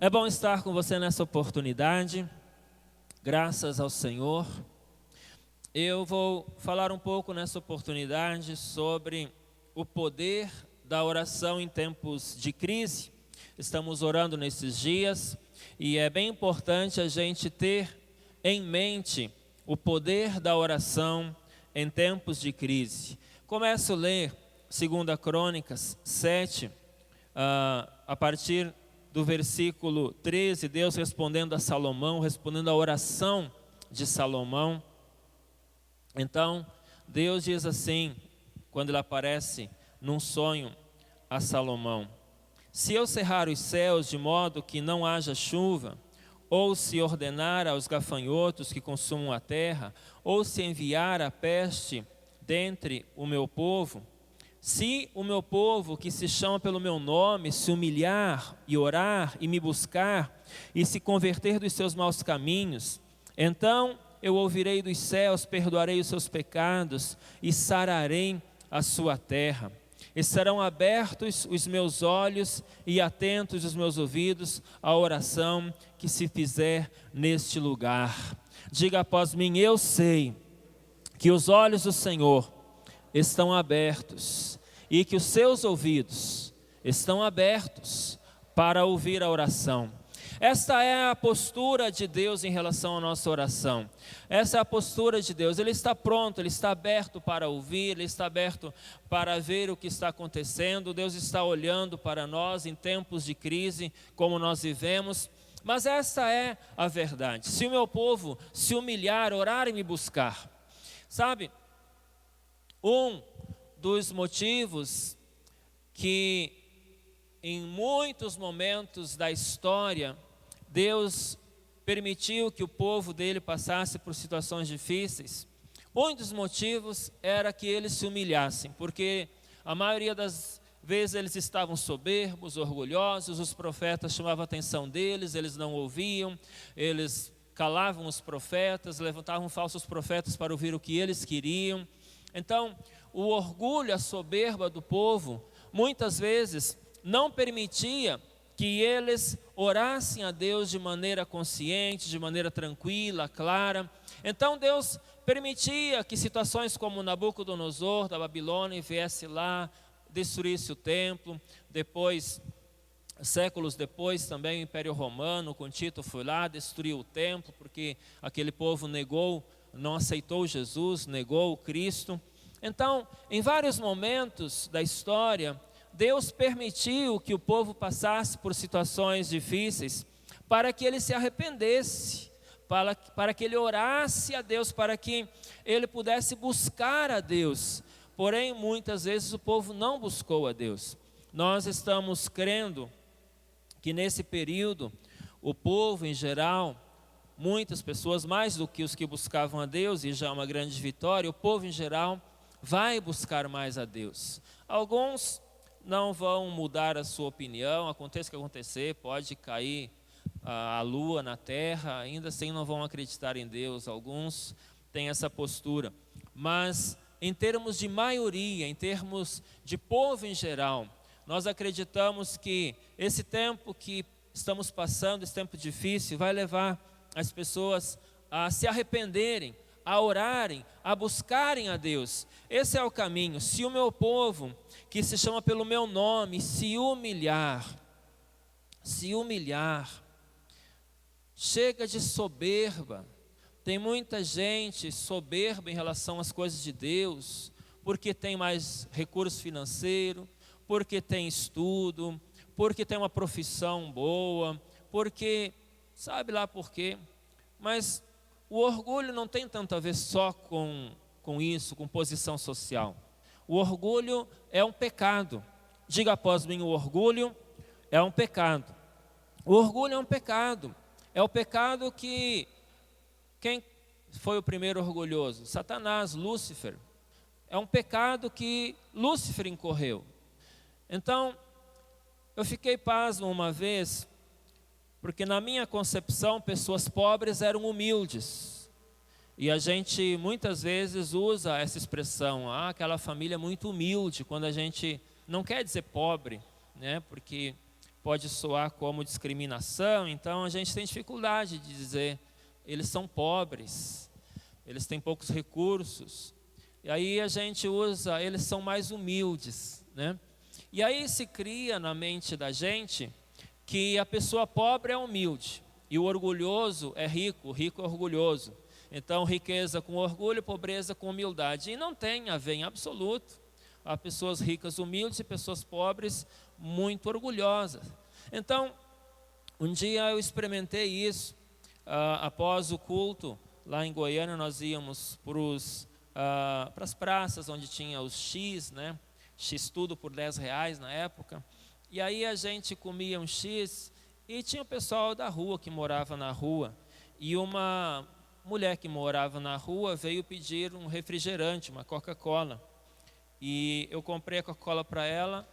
É bom estar com você nessa oportunidade, graças ao Senhor. Eu vou falar um pouco nessa oportunidade sobre o poder da oração em tempos de crise. Estamos orando nesses dias e é bem importante a gente ter em mente o poder da oração em tempos de crise. Começo a ler 2 Crônicas 7, a partir do versículo 13, Deus respondendo a Salomão, respondendo à oração de Salomão. Então, Deus diz assim, quando ele aparece num sonho a Salomão: se eu cerrar os céus de modo que não haja chuva, ou se ordenar aos gafanhotos que consumam a terra, ou se enviar a peste dentre o meu povo, se o meu povo que se chama pelo meu nome se humilhar e orar e me buscar e se converter dos seus maus caminhos, então eu ouvirei dos céus, perdoarei os seus pecados e sararei a sua terra. E serão abertos os meus olhos e atentos os meus ouvidos à oração que se fizer neste lugar. Diga após mim: eu sei que os olhos do Senhor estão abertos e que os seus ouvidos estão abertos para ouvir a oração. Esta é a postura de Deus em relação à nossa oração. Essa é a postura de Deus. Ele está pronto, Ele está aberto para ouvir, Ele está aberto para ver o que está acontecendo. Deus está olhando para nós em tempos de crise, como nós vivemos. Mas essa é a verdade. Se o meu povo se humilhar, orar e me buscar. Sabe, um dos motivos que em muitos momentos da história Deus permitiu que o povo dele passasse por situações difíceis, um dos motivos era que eles se humilhassem, porque a maioria das vezes eles estavam soberbos, orgulhosos, os profetas chamavam a atenção deles, eles não ouviam, eles calavam os profetas, levantavam falsos profetas para ouvir o que eles queriam. Então, o orgulho, a soberba do povo, muitas vezes não permitia que eles orassem a Deus de maneira consciente, de maneira tranquila, clara. Então Deus permitia que situações como Nabucodonosor da Babilônia viesse lá, destruísse o templo. Depois, séculos depois, também o Império Romano com Tito foi lá, destruiu o templo, porque aquele povo negou, não aceitou Jesus, negou o Cristo. Então, em vários momentos da história, Deus permitiu que o povo passasse por situações difíceis para que ele se arrependesse, para que ele orasse a Deus, para que ele pudesse buscar a Deus. Porém, muitas vezes o povo não buscou a Deus. Nós estamos crendo que nesse período, o povo em geral, muitas pessoas, mais do que os que buscavam a Deus, e já é uma grande vitória, o povo em geral vai buscar mais a Deus. Alguns não vão mudar a sua opinião, aconteça o que acontecer, pode cair a lua na terra, ainda assim não vão acreditar em Deus. Alguns têm essa postura, mas em termos de maioria, em termos de povo em geral, nós acreditamos que esse tempo que estamos passando, esse tempo difícil, vai levar as pessoas a se arrependerem, a orarem, a buscarem a Deus. Esse é o caminho. Se o meu povo, que se chama pelo meu nome, se humilhar, chega de soberba. Tem muita gente soberba em relação às coisas de Deus, porque tem mais recurso financeiro, porque tem estudo, porque tem uma profissão boa, porque, sabe lá por quê, mas o orgulho não tem tanto a ver só com isso, com posição social. O orgulho é um pecado. Diga após mim: o orgulho é um pecado. O orgulho é um pecado. É o pecado que... Quem foi o primeiro orgulhoso? Satanás, Lúcifer. É um pecado que Lúcifer incorreu. Então, eu fiquei pasmo uma vez, porque na minha concepção, pessoas pobres eram humildes. E a gente muitas vezes usa essa expressão, aquela família muito humilde, quando a gente não quer dizer pobre, né? Porque pode soar como discriminação, então a gente tem dificuldade de dizer, eles são pobres, eles têm poucos recursos, e aí a gente usa, eles são mais humildes, né? E aí se cria na mente da gente que a pessoa pobre é humilde, e o orgulhoso é rico, o rico é orgulhoso. Então, riqueza com orgulho, pobreza com humildade. E não tem a ver em absoluto. Há pessoas ricas humildes e pessoas pobres muito orgulhosas. Então, um dia eu experimentei isso. Após o culto, lá em Goiânia, nós íamos para as praças onde tinha os X, né? X tudo por R$10 na época. E aí a gente comia um X e tinha o pessoal da rua que morava na rua. E uma mulher que morava na rua veio pedir um refrigerante, uma Coca-Cola. E eu comprei a Coca-Cola para ela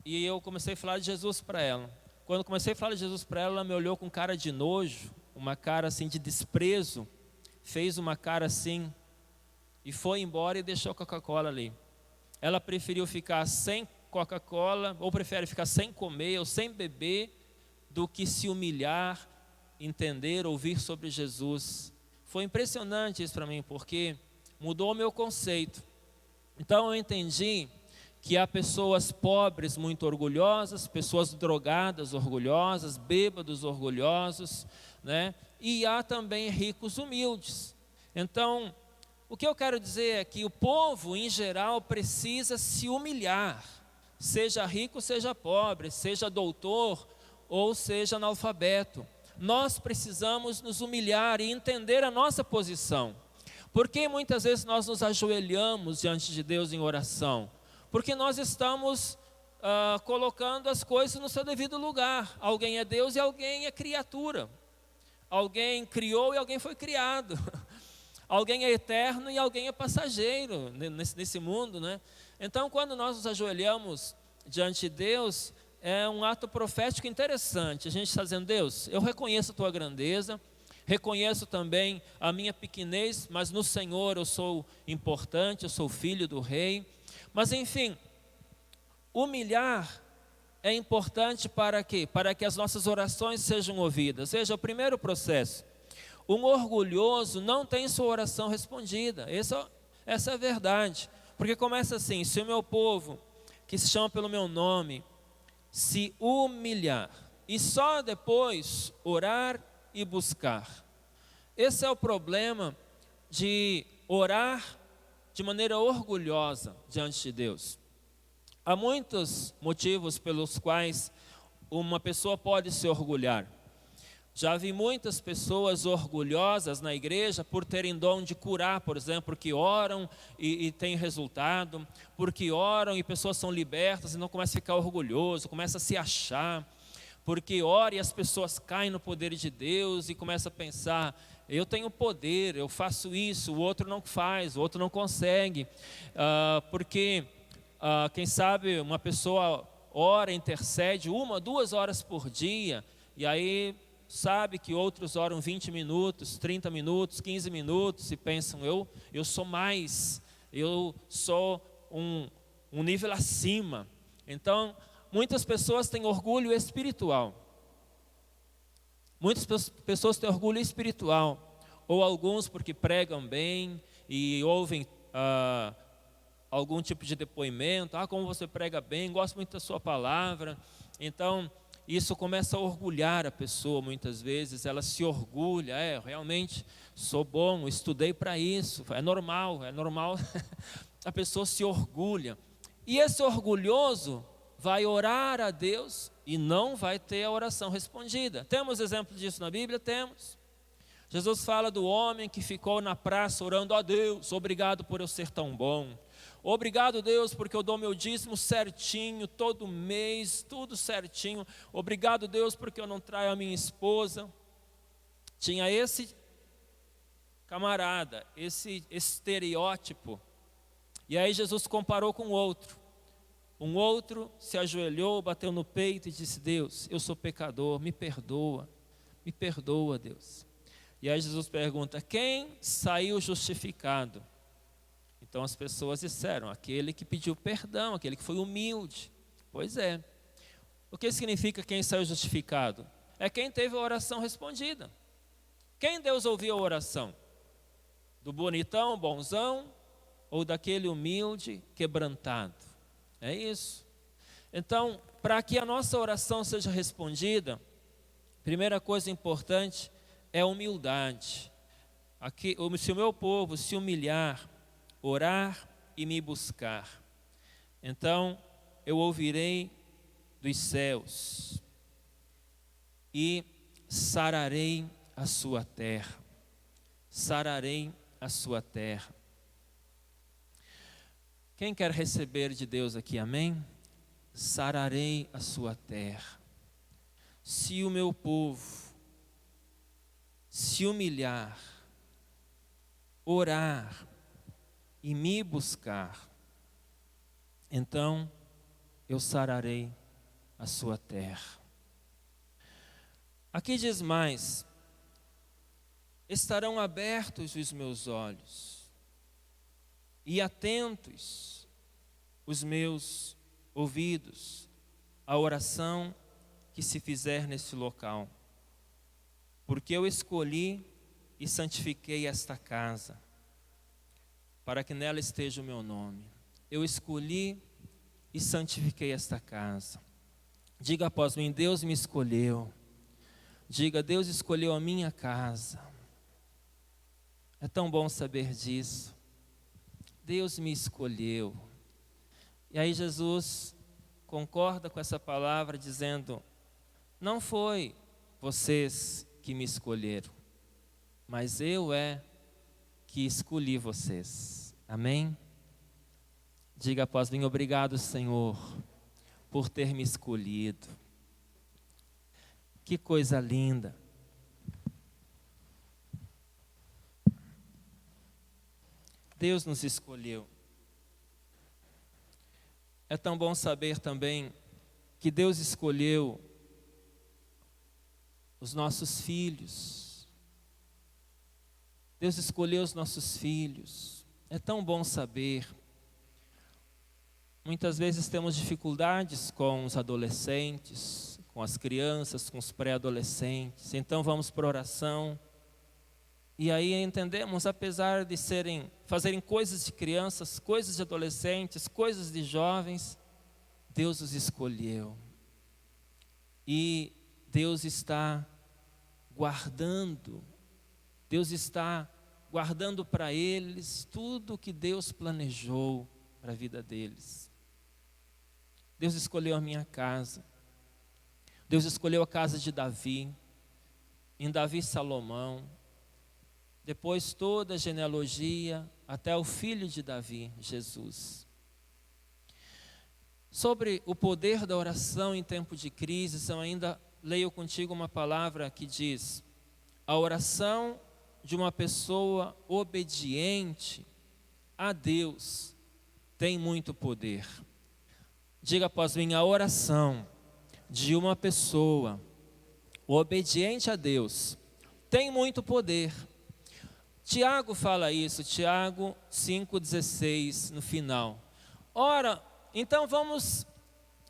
e eu comecei a falar de Jesus para ela. Quando comecei a falar de Jesus para ela, ela me olhou com cara de nojo, uma cara assim de desprezo, fez uma cara assim e foi embora e deixou a Coca-Cola ali. Ela preferiu ficar sem Coca-Cola, ou prefere ficar sem comer ou sem beber, do que se humilhar, entender, ouvir sobre Jesus. Foi impressionante isso para mim, porque mudou o meu conceito. Então eu entendi que há pessoas pobres muito orgulhosas, pessoas drogadas orgulhosas, bêbados orgulhosos, né? E há também ricos humildes. Então, o que eu quero dizer é que o povo em geral precisa se humilhar, seja rico, seja pobre, seja doutor ou seja analfabeto. Nós precisamos nos humilhar e entender a nossa posição. Porque muitas vezes nós nos ajoelhamos diante de Deus em oração? Porque nós estamos colocando as coisas no seu devido lugar. Alguém é Deus e alguém é criatura. Alguém criou e alguém foi criado. Alguém é eterno e alguém é passageiro nesse mundo, né? Então, quando nós nos ajoelhamos diante de Deus, é um ato profético interessante. A gente está dizendo, Deus, eu reconheço a tua grandeza, reconheço também a minha pequenez, mas no Senhor eu sou importante, eu sou filho do rei. Mas enfim, humilhar é importante para quê? Para que as nossas orações sejam ouvidas. Veja, o primeiro processo. Um orgulhoso não tem sua oração respondida. Essa é a verdade. Porque começa assim, se o meu povo, que se chama pelo meu nome, se humilhar e só depois orar e buscar. Esse é o problema de orar de maneira orgulhosa diante de Deus. Há muitos motivos pelos quais uma pessoa pode se orgulhar. Já vi muitas pessoas orgulhosas na igreja por terem dom de curar, por exemplo, porque oram e tem resultado, porque oram e pessoas são libertas e não começa a ficar orgulhoso, começa a se achar, porque ora e as pessoas caem no poder de Deus e começa a pensar, eu tenho poder, eu faço isso, o outro não faz, o outro não consegue, porque quem sabe uma pessoa ora, intercede 1, 2 horas por dia, e aí sabe que outros oram 20 minutos, 30 minutos, 15 minutos e pensam, eu sou mais, eu sou um nível acima. Então, muitas pessoas têm orgulho espiritual. Muitas pessoas têm orgulho espiritual, ou alguns porque pregam bem e ouvem algum tipo de depoimento, como você prega bem, gosto muito da sua palavra. Então, isso começa a orgulhar a pessoa muitas vezes, ela se orgulha, realmente sou bom, estudei para isso, é normal, a pessoa se orgulha. E esse orgulhoso vai orar a Deus e não vai ter a oração respondida. Temos exemplo disso na Bíblia? Temos. Jesus fala do homem que ficou na praça orando a Deus, obrigado por eu ser tão bom. Obrigado, Deus, porque eu dou meu dízimo certinho, todo mês, tudo certinho. Obrigado, Deus, porque eu não traio a minha esposa. Tinha esse camarada, esse estereótipo. E aí Jesus comparou com outro. Um outro se ajoelhou, bateu no peito e disse, Deus, eu sou pecador, me perdoa, Deus. E aí Jesus pergunta, quem saiu justificado? Então as pessoas disseram, aquele que pediu perdão, aquele que foi humilde. Pois é, O que significa quem saiu justificado? É quem teve a oração respondida. Quem Deus ouviu a oração? Do bonitão, bonzão, ou daquele humilde, quebrantado? É isso. Então, para que a nossa oração seja respondida, primeira coisa importante é a humildade. Se o meu povo se humilhar, orar e me buscar, então eu ouvirei dos céus e sararei a sua terra. Sararei a sua terra. Quem quer receber de Deus aqui, amém? Sararei a sua terra. Se o meu povo se humilhar, orar e me buscar, então eu sararei a sua terra. Aqui diz mais: estarão abertos os meus olhos e atentos os meus ouvidos à oração que se fizer nesse local, porque eu escolhi e santifiquei esta casa, para que nela esteja o meu nome. Eu escolhi e santifiquei esta casa. Diga após mim: Deus me escolheu. Diga: Deus escolheu a minha casa. É tão bom saber disso. Deus me escolheu. E aí Jesus concorda com essa palavra dizendo: não foi vocês que me escolheram, mas eu que escolhi vocês. Amém? Diga após mim: obrigado, Senhor, por ter me escolhido. Que coisa linda. Deus nos escolheu. É tão bom saber também que Deus escolheu os nossos filhos. Deus escolheu os nossos filhos. É tão bom saber. Muitas vezes temos dificuldades com os adolescentes, com as crianças, com os pré-adolescentes. Então vamos para a oração. E aí entendemos, apesar de fazerem coisas de crianças, coisas de adolescentes, coisas de jovens, Deus os escolheu. E Deus está guardando para eles tudo o que Deus planejou para a vida deles. Deus escolheu a minha casa. Deus escolheu a casa de Davi, em Davi Salomão. Depois toda a genealogia até o filho de Davi, Jesus. Sobre o poder da oração em tempo de crise, eu ainda leio contigo uma palavra que diz: a oração de uma pessoa obediente a Deus tem muito poder. Diga após mim: a oração de uma pessoa obediente a Deus tem muito poder. Tiago fala isso, Tiago 5,16 no final. Ora, então vamos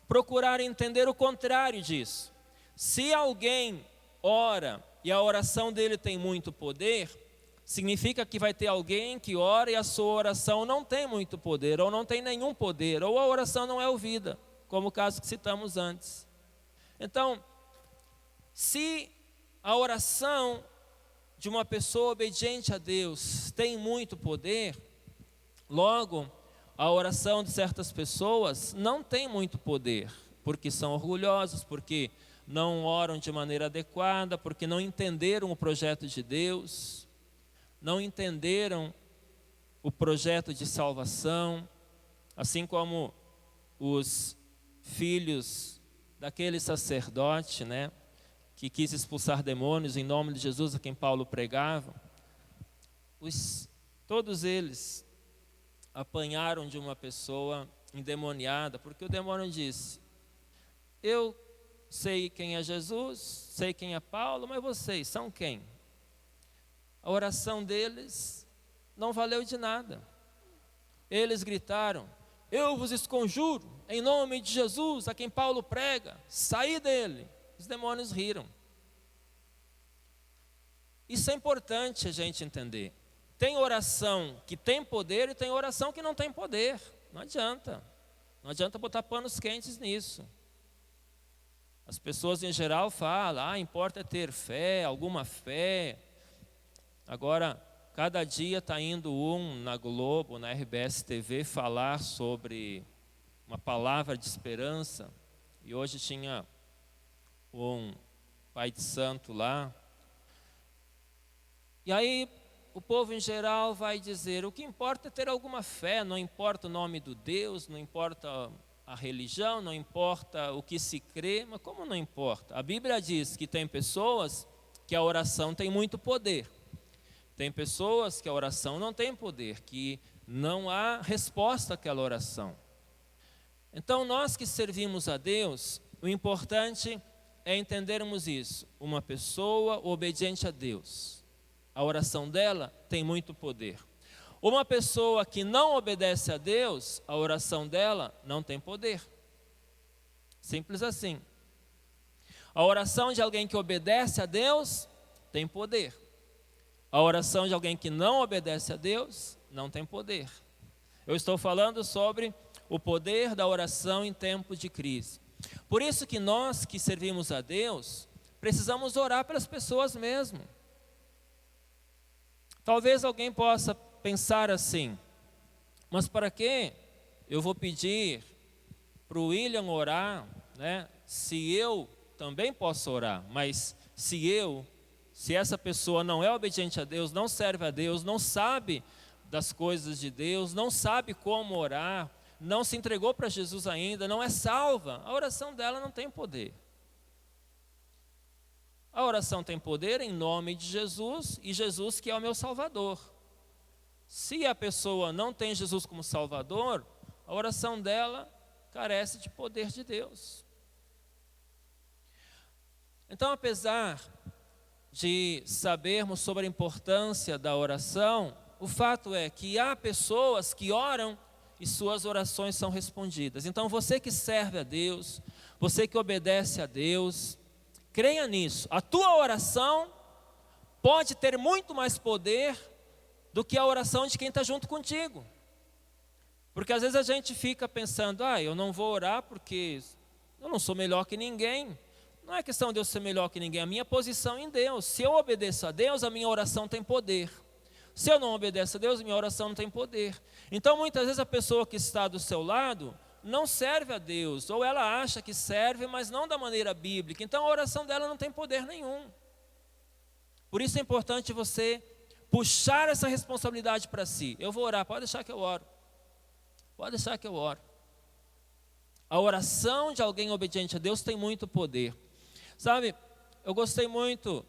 procurar entender o contrário disso. Se alguém ora e a oração dele tem muito poder, significa que vai ter alguém que ora e a sua oração não tem muito poder, ou não tem nenhum poder, ou a oração não é ouvida, como o caso que citamos antes. Então, se a oração de uma pessoa obediente a Deus tem muito poder, logo, a oração de certas pessoas não tem muito poder, porque são orgulhosos, porque não oram de maneira adequada, porque não entenderam o projeto de Deus, não entenderam o projeto de salvação, assim como os filhos daquele sacerdote, que quis expulsar demônios em nome de Jesus, a quem Paulo pregava. Todos eles apanharam de uma pessoa endemoniada, porque o demônio disse: eu sei quem é Jesus, sei quem é Paulo, mas vocês são quem? A oração deles não valeu de nada. Eles gritaram: eu vos esconjuro, em nome de Jesus, a quem Paulo prega, saí dele. Os demônios riram. Isso é importante a gente entender. Tem oração que tem poder e tem oração que não tem poder. Não adianta. Não adianta botar panos quentes nisso. As pessoas em geral falam, importa ter fé, alguma fé. Agora, cada dia está indo na Globo, na RBS TV, falar sobre uma palavra de esperança. E hoje tinha um pai de santo lá. E aí o povo em geral vai dizer, o que importa é ter alguma fé, não importa o nome do Deus, não importa a religião, não importa o que se crê, mas como não importa? A Bíblia diz que tem pessoas que a oração tem muito poder. Tem pessoas que a oração não tem poder, que não há resposta àquela oração. Então nós que servimos a Deus, o importante é entendermos isso. Uma pessoa obediente a Deus, a oração dela tem muito poder. Uma pessoa que não obedece a Deus, a oração dela não tem poder. Simples assim. A oração de alguém que obedece a Deus tem poder. A oração de alguém que não obedece a Deus não tem poder. Eu estou falando sobre o poder da oração em tempos de crise. Por isso que nós que servimos a Deus, precisamos orar pelas pessoas mesmo. Talvez alguém possa pensar assim, mas para que eu vou pedir para o William orar, né, se eu também posso orar, mas se essa pessoa não é obediente a Deus, não serve a Deus, não sabe das coisas de Deus, não sabe como orar, não se entregou para Jesus ainda, não é salva, a oração dela não tem poder. A oração tem poder em nome de Jesus, e Jesus que é o meu Salvador. Se a pessoa não tem Jesus como Salvador, a oração dela carece de poder de Deus. Então, apesar de sabermos sobre a importância da oração, o fato é que há pessoas que oram e suas orações são respondidas. Então você que serve a Deus, você que obedece a Deus, creia nisso. A tua oração pode ter muito mais poder do que a oração de quem está junto contigo. Porque às vezes a gente fica pensando, eu não vou orar porque eu não sou melhor que ninguém. Não é questão de eu ser melhor que ninguém, a minha posição em Deus. Se eu obedeço a Deus, a minha oração tem poder. Se eu não obedeço a Deus, minha oração não tem poder. Então muitas vezes a pessoa que está do seu lado não serve a Deus, ou ela acha que serve, mas não da maneira bíblica. Então a oração dela não tem poder nenhum. Por isso é importante você puxar essa responsabilidade para si. Eu vou orar, pode deixar que eu oro. Pode deixar que eu oro. A oração de alguém obediente a Deus tem muito poder. Sabe, eu gostei muito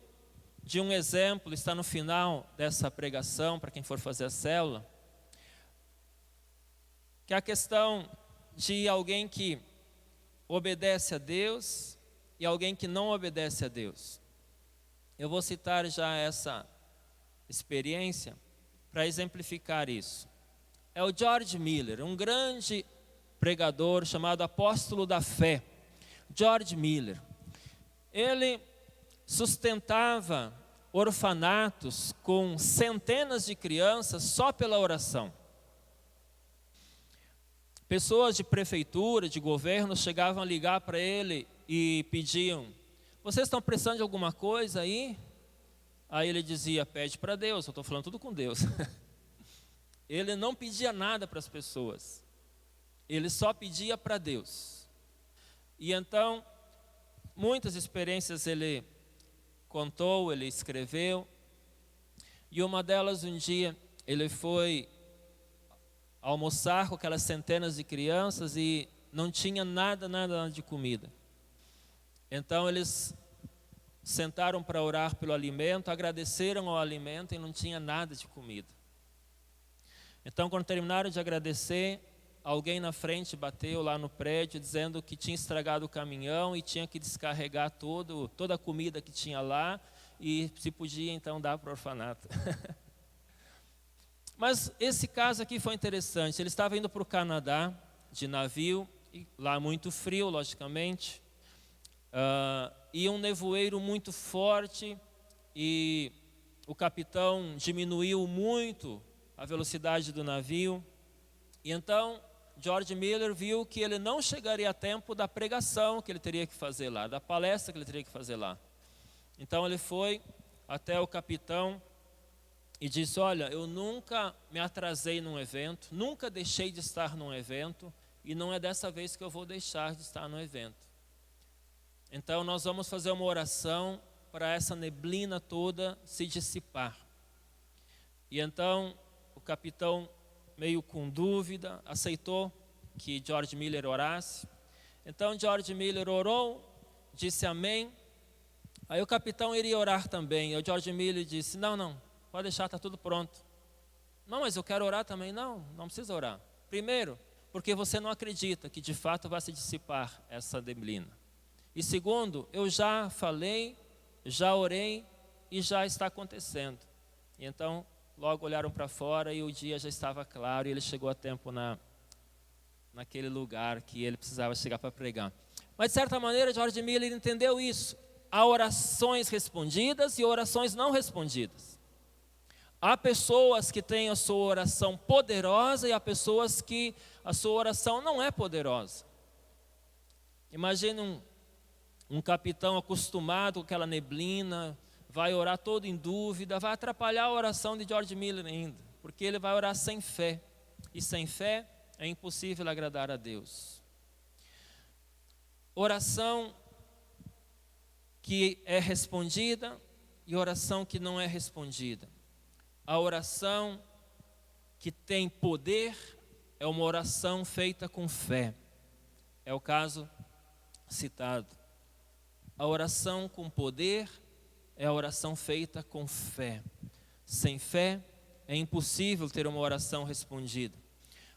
de um exemplo, está no final dessa pregação, para quem for fazer a célula, que é a questão de alguém que obedece a Deus e alguém que não obedece a Deus. Eu vou citar já essa experiência para exemplificar isso. É o George Miller, um grande pregador chamado Apóstolo da Fé. George Miller. Ele sustentava orfanatos com centenas de crianças só pela oração. Pessoas de prefeitura, de governo, chegavam a ligar para ele e pediam, vocês estão precisando de alguma coisa aí? Aí ele dizia, pede para Deus, eu estou falando tudo com Deus. Ele não pedia nada para as pessoas, ele só pedia para Deus. E então, muitas experiências ele contou, ele escreveu, e uma delas um dia ele foi almoçar com aquelas centenas de crianças e não tinha nada de comida. Então eles sentaram para orar pelo alimento, agradeceram ao alimento e não tinha nada de comida. Então quando terminaram de agradecer, alguém na frente bateu lá no prédio dizendo que tinha estragado o caminhão e tinha que descarregar toda a comida que tinha lá e se podia então dar para o orfanato. Mas esse caso aqui foi interessante. Ele estava indo para o Canadá de navio, e lá muito frio, logicamente, e um nevoeiro muito forte, e o capitão diminuiu muito a velocidade do navio. E então George Miller viu que ele não chegaria a tempo da pregação que ele teria que fazer lá, da palestra que ele teria que fazer lá. Então ele foi até o capitão e disse: olha, eu nunca me atrasei num evento, nunca deixei de estar num evento, e não é dessa vez que eu vou deixar de estar no evento. Então nós vamos fazer uma oração para essa neblina toda se dissipar. E então o capitão, meio com dúvida, aceitou que George Miller orasse. Então George Miller orou, disse amém. Aí o capitão iria orar também. E o George Miller disse: não, pode deixar, está tudo pronto. Não, mas eu quero orar também. Não precisa orar. Primeiro, porque você não acredita que de fato vai se dissipar essa neblina. E segundo, eu já falei, já orei e já está acontecendo. E então logo olharam para fora e o dia já estava claro, e ele chegou a tempo naquele lugar que ele precisava chegar para pregar. Mas de certa maneira George Miller entendeu isso. Há orações respondidas e orações não respondidas. Há pessoas que têm a sua oração poderosa e há pessoas que a sua oração não é poderosa. Imagine um capitão acostumado com aquela neblina, vai orar todo em dúvida, vai atrapalhar a oração de George Miller ainda, porque ele vai orar sem fé, e sem fé é impossível agradar a Deus. Oração que é respondida e oração que não é respondida. A oração que tem poder é uma oração feita com fé. É o caso citado. A oração com poder é a oração feita com fé. Sem fé é impossível ter uma oração respondida.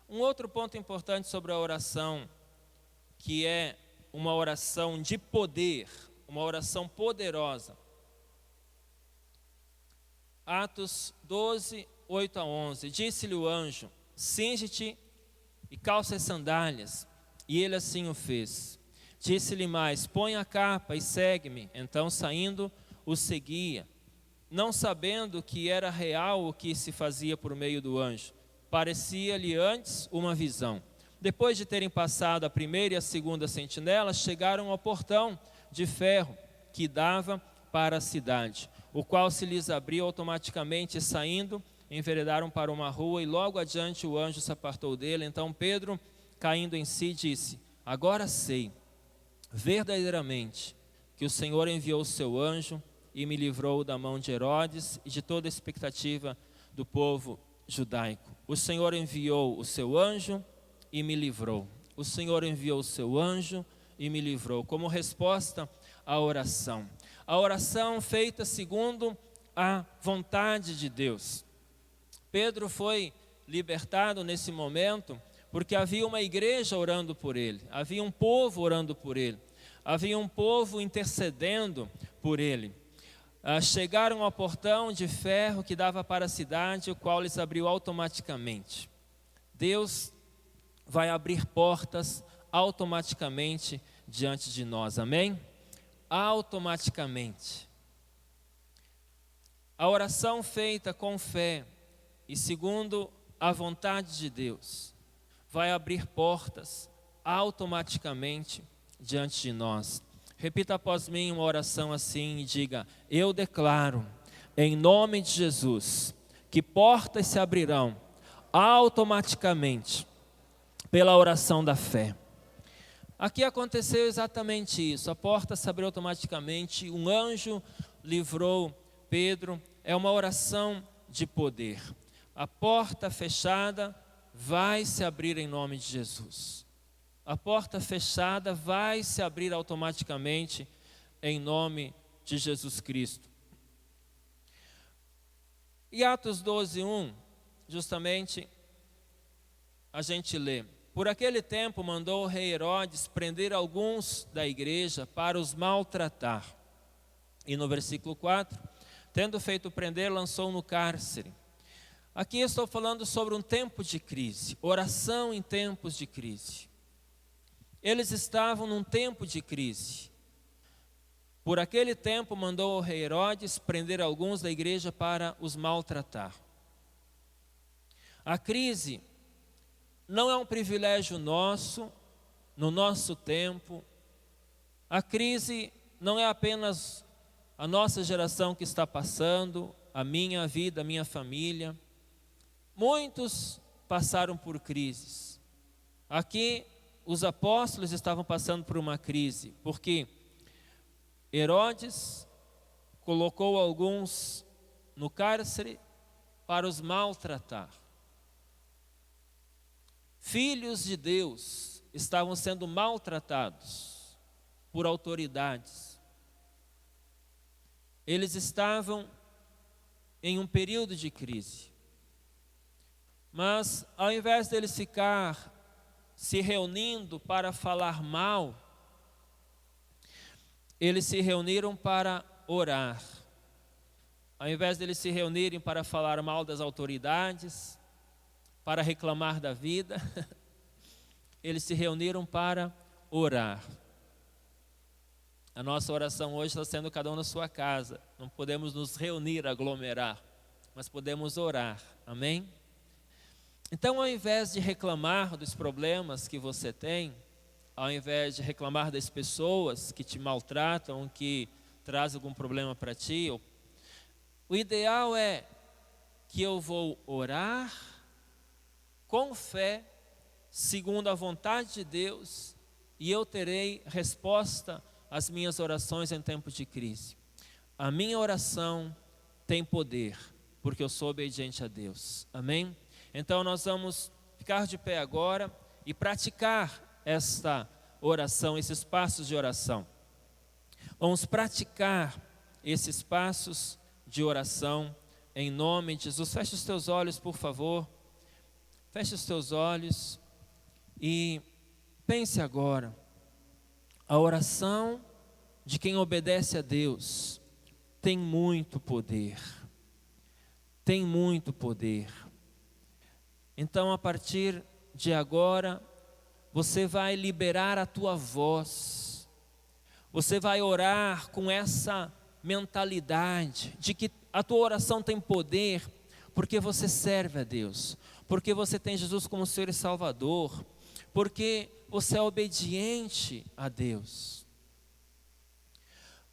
Um outro ponto importante sobre a oração, que é uma oração de poder, uma oração poderosa. Atos 12, 8 a 11. Disse-lhe o anjo: cinge-te e calça as sandálias. E ele assim o fez. Disse-lhe mais: põe a capa e segue-me. Então, saindo, o seguia, não sabendo que era real o que se fazia por meio do anjo. Parecia-lhe antes uma visão. Depois de terem passado a primeira e a segunda sentinela, chegaram ao portão de ferro que dava para a cidade, o qual se lhes abriu automaticamente, e saindo, enveredaram para uma rua, e logo adiante o anjo se apartou dele. Então Pedro, caindo em si, disse: agora sei verdadeiramente que o Senhor enviou o seu anjo e me livrou da mão de Herodes e de toda a expectativa do povo judaico. O Senhor enviou o seu anjo e me livrou. O Senhor enviou o seu anjo e me livrou. Como resposta à oração. A oração feita segundo a vontade de Deus. Pedro foi libertado nesse momento porque havia uma igreja orando por ele. Havia um povo orando por ele. Havia um povo intercedendo por ele. Chegaram ao portão de ferro que dava para a cidade, o qual lhes abriu automaticamente. Deus vai abrir portas automaticamente diante de nós, amém? Automaticamente. A oração feita com fé e segundo a vontade de Deus vai abrir portas automaticamente diante de nós. Repita após mim uma oração assim e diga: eu declaro, em nome de Jesus, que portas se abrirão automaticamente pela oração da fé. Aqui aconteceu exatamente isso. A porta se abriu automaticamente, um anjo livrou Pedro. É uma oração de poder. A porta fechada vai se abrir em nome de Jesus. A porta fechada vai se abrir automaticamente em nome de Jesus Cristo. E Atos 12, 1, justamente a gente lê: por aquele tempo mandou o rei Herodes prender alguns da igreja para os maltratar. E no versículo 4, tendo feito prender, lançou no cárcere. Aqui eu estou falando sobre um tempo de crise, oração em tempos de crise. Eles estavam num tempo de crise. Por aquele tempo mandou o rei Herodes prender alguns da igreja para os maltratar. A crise não é um privilégio nosso, no nosso tempo. A crise não é apenas a nossa geração que está passando, a minha vida, a minha família. Muitos passaram por crises. Aqui os apóstolos estavam passando por uma crise, porque Herodes colocou alguns no cárcere para os maltratar. Filhos de Deus estavam sendo maltratados por autoridades. Eles estavam em um período de crise. Mas ao invés deles ficar se reunindo para falar mal, eles se reuniram para orar. Ao invés deles se reunirem para falar mal das autoridades, para reclamar da vida, eles se reuniram para orar. A nossa oração hoje está sendo cada um na sua casa. Não podemos nos reunir, aglomerar, mas podemos orar. Amém? Então, ao invés de reclamar dos problemas que você tem, ao invés de reclamar das pessoas que te maltratam, que trazem algum problema para ti, o ideal é que eu vou orar com fé, segundo a vontade de Deus, e eu terei resposta às minhas orações em tempos de crise. A minha oração tem poder, porque eu sou obediente a Deus. Amém? Então nós vamos ficar de pé agora e praticar esta oração, esses passos de oração. Vamos praticar esses passos de oração em nome de Jesus. Feche os teus olhos, por favor. Feche os teus olhos e pense agora. A oração de quem obedece a Deus tem muito poder. Tem muito poder. Então, a partir de agora, você vai liberar a tua voz. Você vai orar com essa mentalidade de que a tua oração tem poder, porque você serve a Deus, porque você tem Jesus como Senhor e Salvador, porque você é obediente a Deus.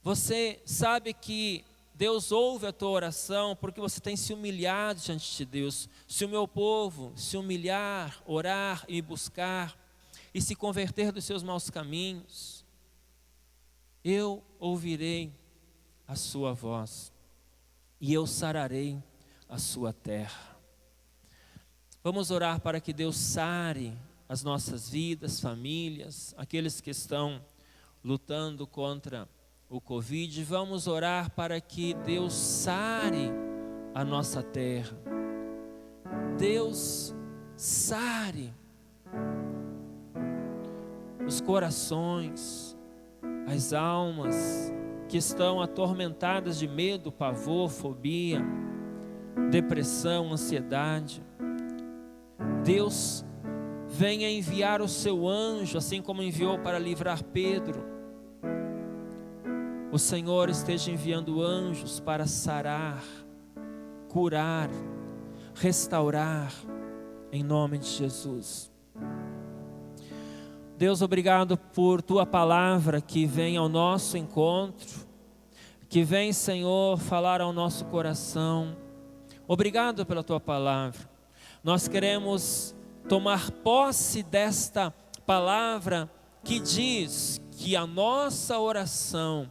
Você sabe que Deus ouve a tua oração porque você tem se humilhado diante de Deus. Se o meu povo se humilhar, orar e buscar e se converter dos seus maus caminhos, eu ouvirei a sua voz e eu sararei a sua terra. Vamos orar para que Deus sare as nossas vidas, famílias, aqueles que estão lutando contra o Covid. Vamos orar para que Deus sare a nossa terra. Deus sare os corações, as almas que estão atormentadas de medo, pavor, fobia, depressão, ansiedade. Deus venha enviar o seu anjo, assim como enviou para livrar Pedro. O Senhor esteja enviando anjos para sarar, curar, restaurar, em nome de Jesus. Deus, obrigado por tua palavra que vem ao nosso encontro, que vem, Senhor, falar ao nosso coração. Obrigado pela tua palavra. Nós queremos tomar posse desta palavra que diz que a nossa oração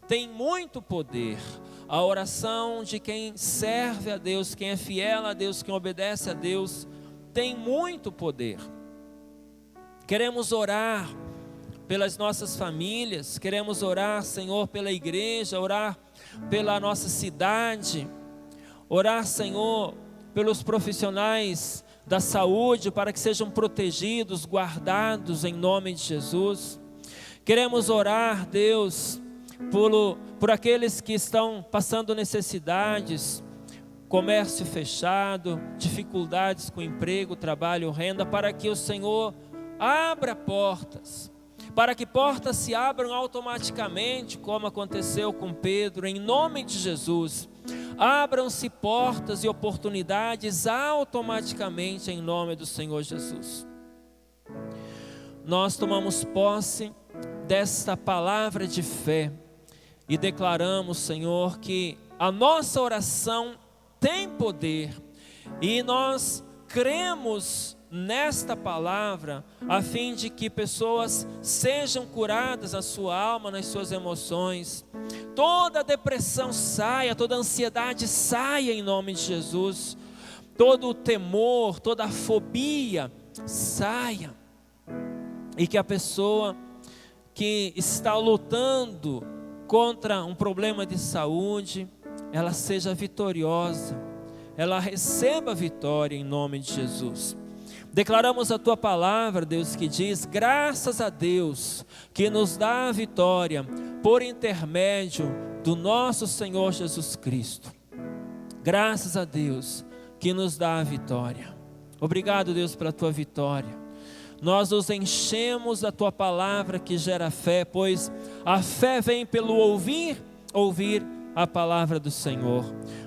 tem muito poder. A oração de quem serve a Deus, quem é fiel a Deus, quem obedece a Deus, tem muito poder. Queremos orar pelas nossas famílias, queremos orar, Senhor, pela igreja, orar pela nossa cidade, orar, Senhor, pelos profissionais da saúde, para que sejam protegidos, guardados em nome de Jesus. Queremos orar, Deus, por aqueles que estão passando necessidades, comércio fechado, dificuldades com emprego, trabalho, renda, para que o Senhor abra portas, para que portas se abram automaticamente, como aconteceu com Pedro, em nome de Jesus. Abram-se portas e oportunidades automaticamente em nome do Senhor Jesus. Nós tomamos posse desta palavra de fé e declaramos, Senhor, que a nossa oração tem poder e nós cremos nesta palavra a fim de que pessoas sejam curadas na sua alma, nas suas emoções. Toda depressão saia, toda ansiedade saia em nome de Jesus. Todo o temor, toda a fobia saia. E que a pessoa que está lutando contra um problema de saúde, ela seja vitoriosa, ela receba vitória em nome de Jesus. Declaramos a tua palavra, Deus, que diz: graças a Deus que nos dá a vitória por intermédio do nosso Senhor Jesus Cristo. Graças a Deus que nos dá a vitória. Obrigado, Deus, pela tua vitória. Nós nos enchemos da tua palavra que gera fé, pois a fé vem pelo ouvir a palavra do Senhor.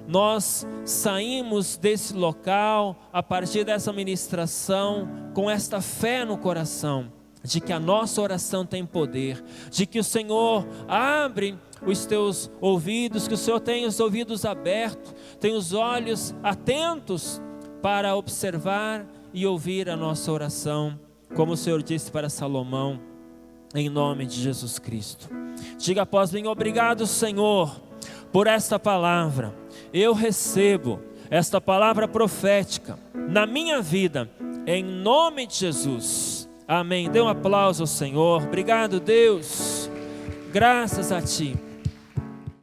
Nós saímos desse local, a partir dessa ministração, com esta fé no coração, de que a nossa oração tem poder, de que o Senhor abre os teus ouvidos, que o Senhor tem os ouvidos abertos, tem os olhos atentos para observar e ouvir a nossa oração, como o Senhor disse para Salomão, em nome de Jesus Cristo. Diga após mim: obrigado, Senhor, por esta palavra. Eu recebo esta palavra profética na minha vida, em nome de Jesus. Amém. Dê um aplauso ao Senhor. Obrigado, Deus. Graças a Ti.